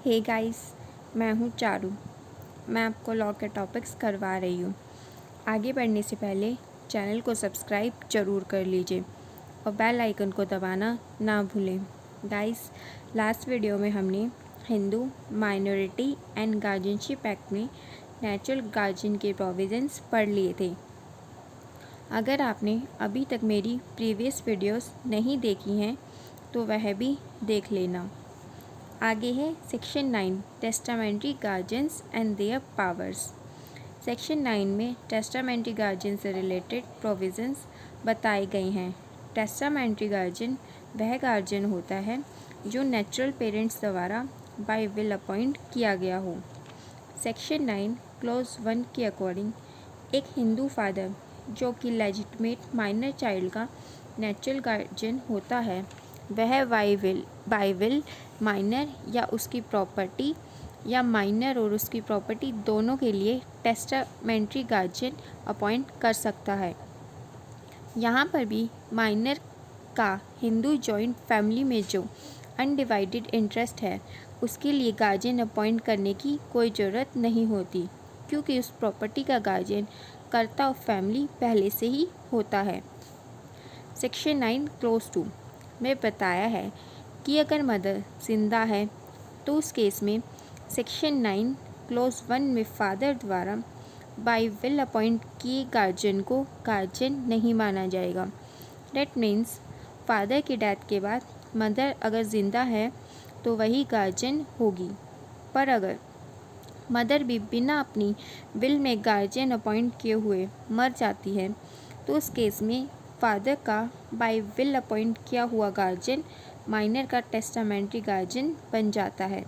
Hey guys, मैं हूँ चारू। मैं आपको लॉ के टॉपिक्स करवा रही हूँ। आगे बढ़ने से पहले चैनल को सब्सक्राइब ज़रूर कर लीजिए और बेल आइकन को दबाना ना भूलें। गाइस, लास्ट वीडियो में हमने Hindu minority and guardianship act में नेचुरल गार्जियन के प्रोविजंस पढ़ लिए थे। अगर आपने अभी तक मेरी प्रीवियस वीडियोस नहीं देखी हैं तो वह भी देख लेना। आगे है section 9 testamentary guardians and there powers. Section 9 में टेस्टामेंट्री गार्जियन से रिलेटेड प्रोविजंस बताए गए हैं। टेस्टामेंट्री गार्जियन वह गार्जियन होता है जो नेचुरल पेरेंट्स द्वारा बाय विल अपॉइंट किया गया हो। सेक्शन 9 क्लॉज 1 के अकॉर्डिंग एक हिंदू फादर जो कि लेजिटिमेट माइनर चाइल्ड का नेचुरल गार्जियन होता है, वह बाय विल माइनर या उसकी प्रॉपर्टी या माइनर और उसकी प्रॉपर्टी दोनों के लिए टेस्टामेंट्री गार्जियन अपॉइंट कर सकता है। यहाँ पर भी माइनर का हिंदू जॉइंट फैमिली में जो अनडिवाइडेड इंटरेस्ट है उसके लिए गार्जियन अपॉइंट करने की कोई ज़रूरत नहीं होती, क्योंकि उस प्रॉपर्टी का गार्जियन कर्ता ऑफ फैमिली पहले से ही होता है। सेक्शन 9 क्लोज 2 में बताया है कि अगर मदर जिंदा है तो उस केस में सेक्शन 9 क्लोज 1 में फादर द्वारा बाय विल अपॉइंट किए गार्जियन को गार्जियन नहीं माना जाएगा। डेट मीन्स फादर की डेथ के बाद मदर अगर ज़िंदा है तो वही गार्जियन होगी, पर अगर मदर भी बिना अपनी विल में गार्जियन अपॉइंट किए हुए मर जाती है तो उस केस में फादर का बाय विल अपॉइंट किया हुआ गार्जियन माइनर का टेस्टामेंट्री गार्जियन बन जाता है।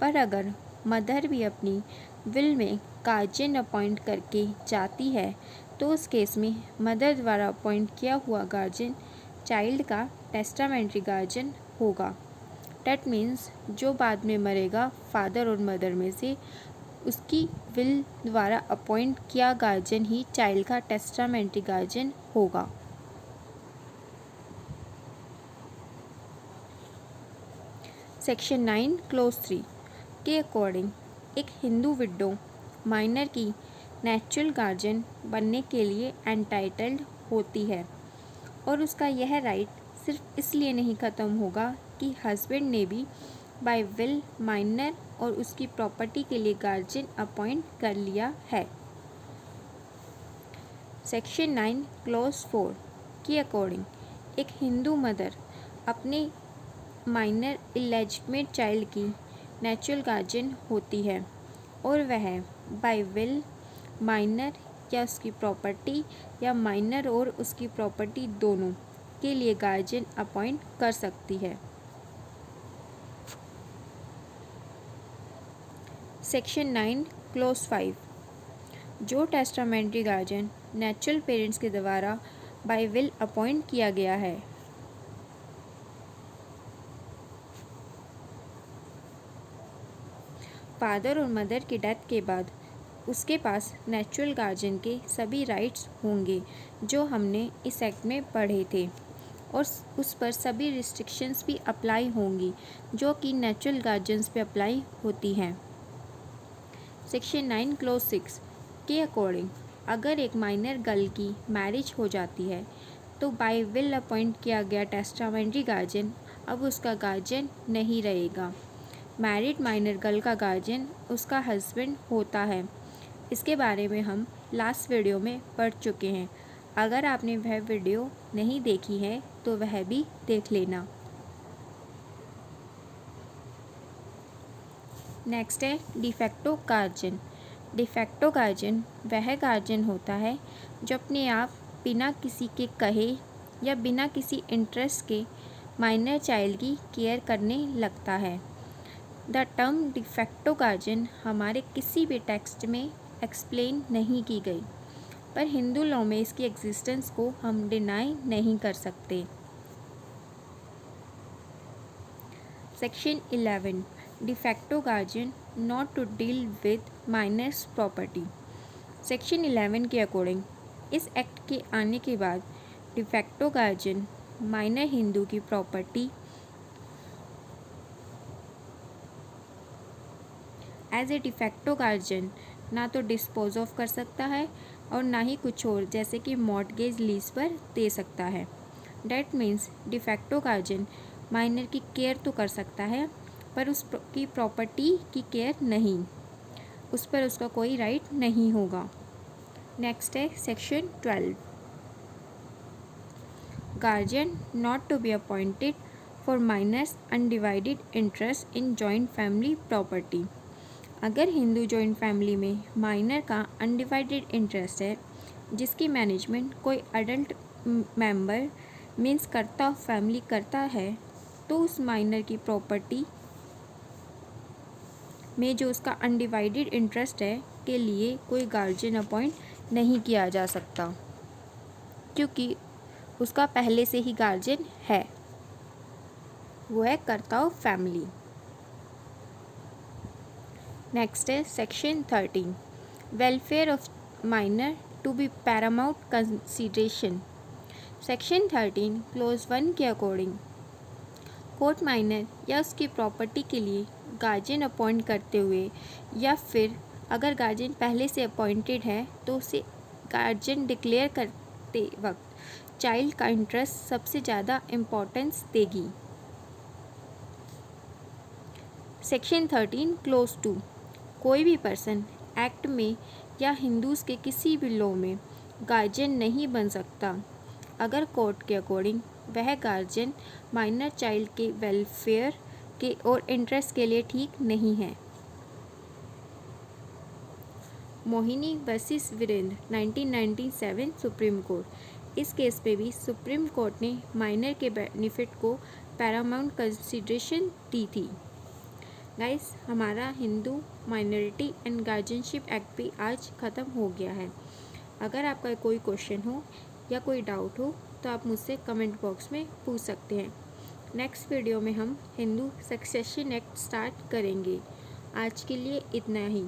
पर अगर मदर भी अपनी विल में गार्जियन अपॉइंट करके जाती है तो उस केस में मदर द्वारा अपॉइंट किया हुआ गार्जियन चाइल्ड का टेस्टामेंट्री गार्जियन होगा। डेट मीन्स जो बाद में मरेगा फादर और मदर में से उसकी विल द्वारा अपॉइंट किया गार्जियन ही चाइल्ड का टेस्टामेंट्री गार्जियन होगा। सेक्शन 9 क्लोज 3 के अकॉर्डिंग एक हिंदू विडो माइनर की नेचुरल गार्जियन बनने के लिए एंटाइटल्ड होती है और उसका यह राइट सिर्फ इसलिए नहीं ख़त्म होगा कि हस्बैंड ने भी बाय विल माइनर और उसकी प्रॉपर्टी के लिए गार्जियन अपॉइंट कर लिया है। सेक्शन 9 क्लॉज 4 के अकॉर्डिंग एक हिंदू मदर अपने माइनर इलेजिटिमेट चाइल्ड की नेचुरल गार्जियन होती है और वह बाय विल माइनर या उसकी प्रॉपर्टी या माइनर और उसकी प्रॉपर्टी दोनों के लिए गार्जियन अपॉइंट कर सकती है। सेक्शन 9 क्लॉज 5 जो टेस्टामेंट्री गार्जियन नेचुरल पेरेंट्स के द्वारा बाय विल अपॉइंट किया गया है, फादर और मदर की डेथ के बाद उसके पास नेचुरल गार्जियन के सभी राइट्स होंगे जो हमने इस एक्ट में पढ़े थे और उस पर सभी रिस्ट्रिक्शंस भी अप्लाई होंगी जो कि नेचुरल गार्जियंस पे अप्लाई होती हैं। सेक्शन 9 क्लॉज 6 के अकॉर्डिंग अगर एक माइनर गर्ल की मैरिज हो जाती है तो बाय विल अपॉइंट किया गया टेस्टामेंट्री गार्जियन अब उसका गार्जियन नहीं रहेगा। मैरिड माइनर गर्ल का गार्जियन उसका हस्बैंड होता है। इसके बारे में हम लास्ट वीडियो में पढ़ चुके हैं। अगर आपने वह वीडियो नहीं देखी है तो वह भी देख लेना। नेक्स्ट है डिफेक्टो गार्जियन। डिफेक्टो गार्जियन वह गार्जियन होता है जो अपने आप बिना किसी के कहे या बिना किसी इंटरेस्ट के माइनर चाइल्ड की केयर करने लगता है। द टर्म डिफेक्टो गार्जियन हमारे किसी भी टेक्स्ट में एक्सप्लेन नहीं की गई, पर हिंदू लॉ में इसकी एग्जिस्टेंस को हम डिनाई नहीं कर सकते। Section 11 de facto guardian not to deal with minors property. Section 11 के अकॉर्डिंग इस एक्ट के आने के बाद डिफेक्टो गार्जियन माइनर हिंदू की property as a de facto guardian ना तो डिस्पोज ऑफ कर सकता है और ना ही कुछ और जैसे कि मॉर्टगेज लीज पर दे सकता है। That means de facto guardian minor की केयर तो कर सकता है पर उसकी प्रॉपर्टी की केयर नहीं, उस पर उसका कोई राइट नहीं होगा। नेक्स्ट है section 12, guardian not to be appointed for minor's undivided interest in joint family property. अगर हिंदू जॉइंट फैमिली में माइनर का अनडिवाइडेड इंटरेस्ट है जिसकी मैनेजमेंट कोई adult member means karta of family करता है, तो उस माइनर की प्रॉपर्टी में जो उसका अनडिवाइडेड इंटरेस्ट है के लिए कोई गार्जियन अपॉइंट नहीं किया जा सकता, क्योंकि उसका पहले से ही गार्जियन है, वो है कर्ता ऑफ फैमिली। नेक्स्ट है section 13, welfare of minor to be paramount consideration. Section 13 clause 1 के अकॉर्डिंग कोर्ट माइनर या उसकी प्रॉपर्टी के लिए गार्जियन अपॉइंट करते हुए या फिर अगर गार्जियन पहले से अपॉइंटेड है तो उसे गार्जियन डिक्लेयर करते वक्त चाइल्ड का इंटरेस्ट सबसे ज़्यादा इम्पोर्टेंस देगी। सेक्शन 13 क्लोज 2, कोई भी पर्सन एक्ट में या हिंदूज़ के किसी भी लॉ में गार्जियन नहीं बन सकता अगर कोर्ट के अकॉर्डिंग वह गार्जियन माइनर चाइल्ड के वेलफेयर के और इंटरेस्ट के लिए ठीक नहीं है। Mohini versus Virendra 1997 Supreme Court, इस केस पे भी सुप्रीम कोर्ट ने माइनर के बेनिफिट को पैरामाउंट कंसिडरेशन दी थी। गाइस, हमारा Hindu minority and guardianship act भी आज ख़त्म हो गया है। अगर आपका कोई क्वेश्चन हो या कोई डाउट हो तो आप मुझसे कमेंट बॉक्स में पूछ सकते हैं। नेक्स्ट वीडियो में हम हिंदू सक्सेशन एक्ट स्टार्ट करेंगे। आज के लिए इतना ही।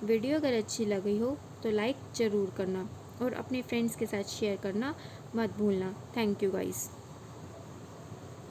वीडियो अगर अच्छी लगी हो तो लाइक ज़रूर करना और अपने फ्रेंड्स के साथ शेयर करना मत भूलना। Thank you guys.